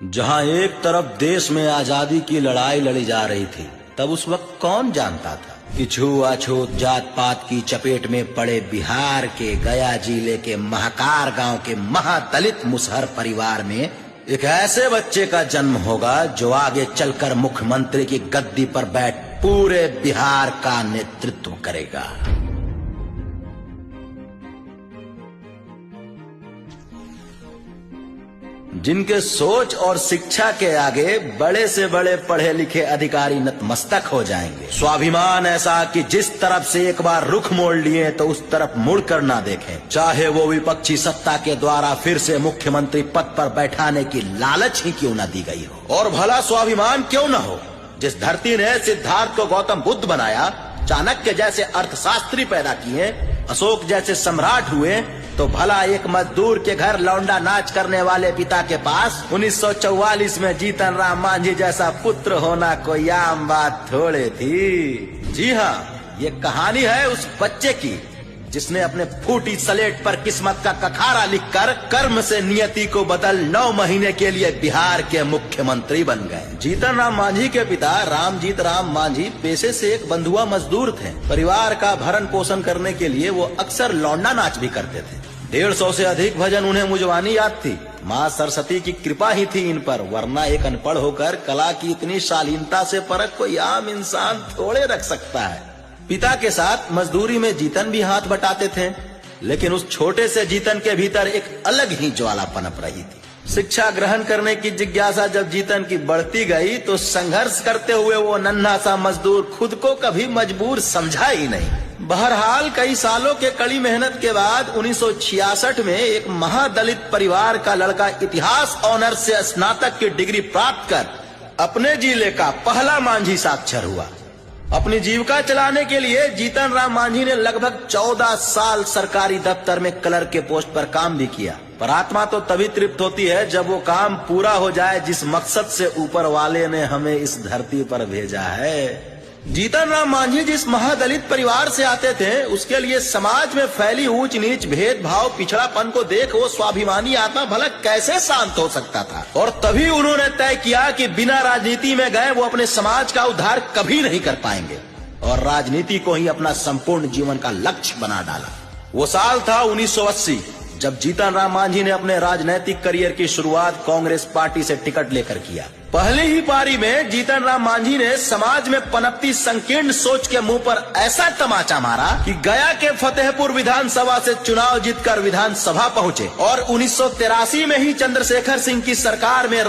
जहां एक तरफ देश में आजादी की लड़ाई लड़ी जा रही थी, तब उस वक्त कौन जानता था कि छुआछूत जात पात की चपेट में पड़े बिहार के गया जिले के महाकार गांव के महादलित मुसहर परिवार में एक ऐसे बच्चे का जन्म होगा जो आगे चलकर मुख्यमंत्री की गद्दी पर बैठ पूरे बिहार का नेतृत्व करेगा। जिनके सोच और शिक्षा के आगे बड़े से बड़े पढ़े लिखे अधिकारी नतमस्तक हो जाएंगे। स्वाभिमान ऐसा कि जिस तरफ से एक बार रुख मोड़ लिए तो उस तरफ मुड़कर ना देखें, चाहे वो विपक्षी सत्ता के द्वारा फिर से मुख्यमंत्री पद पर बैठाने की लालच ही क्यों न दी गई हो। और भला स्वाभिमान क्यों न हो, जिस धरती ने सिद्धार्थ को गौतम बुद्ध बनाया, चाणक्य जैसे अर्थशास्त्री पैदा किए, अशोक जैसे सम्राट हुए, तो भला एक मजदूर के घर लौंडा नाच करने वाले पिता के पास 1944 में जीतन राम मांझी जैसा पुत्र होना कोई आम बात थोड़े थी। जी हाँ, ये कहानी है उस बच्चे की जिसने अपने फूटी स्लेट पर किस्मत का कखारा लिखकर कर्म से नियति को बदल 9 महीने के लिए बिहार के मुख्यमंत्री बन गए। जीतन राम मांझी के पिता रामजीत राम मांझी पेशे से एक बंधुआ मजदूर थे। परिवार का भरण पोषण करने के लिए वो अक्सर लौंडा नाच भी करते थे। 150 से अधिक भजन उन्हें मुजवानी याद थी। माँ सरस्वती की कृपा ही थी इन पर, वरना एक अनपढ़ होकर कला की इतनी शालीनता से परख कोई आम इंसान थोड़े रख सकता है। पिता के साथ मजदूरी में जीतन भी हाथ बटाते थे, लेकिन उस छोटे से जीतन के भीतर एक अलग ही ज्वाला पनप रही थी। शिक्षा ग्रहण करने की जिज्ञासा जब जीतन की बढ़ती गई तो संघर्ष करते हुए वो नन्हा सा मजदूर खुद को कभी मजबूर समझा ही नहीं। बहरहाल कई सालों के कड़ी मेहनत के बाद 1966 में एक महादलित परिवार का लड़का इतिहास ऑनर्स से स्नातक की डिग्री प्राप्त कर अपने जिले का पहला मांझी साक्षर हुआ। अपनी जीविका चलाने के लिए जीतन राम मांझी ने लगभग 14 साल सरकारी दफ्तर में क्लर्क के पोस्ट पर काम भी किया। पर आत्मा तो तभी तृप्त होती है जब वो काम पूरा हो जाए जिस मकसद से ऊपर वाले ने हमें इस धरती पर भेजा है। जीतन राम मांझी जिस महादलित परिवार से आते थे, उसके लिए समाज में फैली ऊंच नीच, भेदभाव, पिछड़ापन को देख वो स्वाभिमानी आत्मा भला कैसे शांत हो सकता था। और तभी उन्होंने तय किया कि बिना राजनीति में गए वो अपने समाज का उद्धार कभी नहीं कर पाएंगे, और राजनीति को ही अपना संपूर्ण जीवन का लक्ष्य बना डाला। वो साल था 1980, जब जीतन राम मांझी ने अपने राजनीतिक करियर की शुरुआत कांग्रेस पार्टी से टिकट लेकर किया। पहली ही पारी में जीतन राम मांझी ने समाज में पनपती संकीर्ण सोच के मुंह पर ऐसा तमाचा मारा कि गया के फतेहपुर विधानसभा से चुनाव जीतकर विधानसभा पहुंचे और 1983 में ही चंद्रशेखर सिंह की सरकार में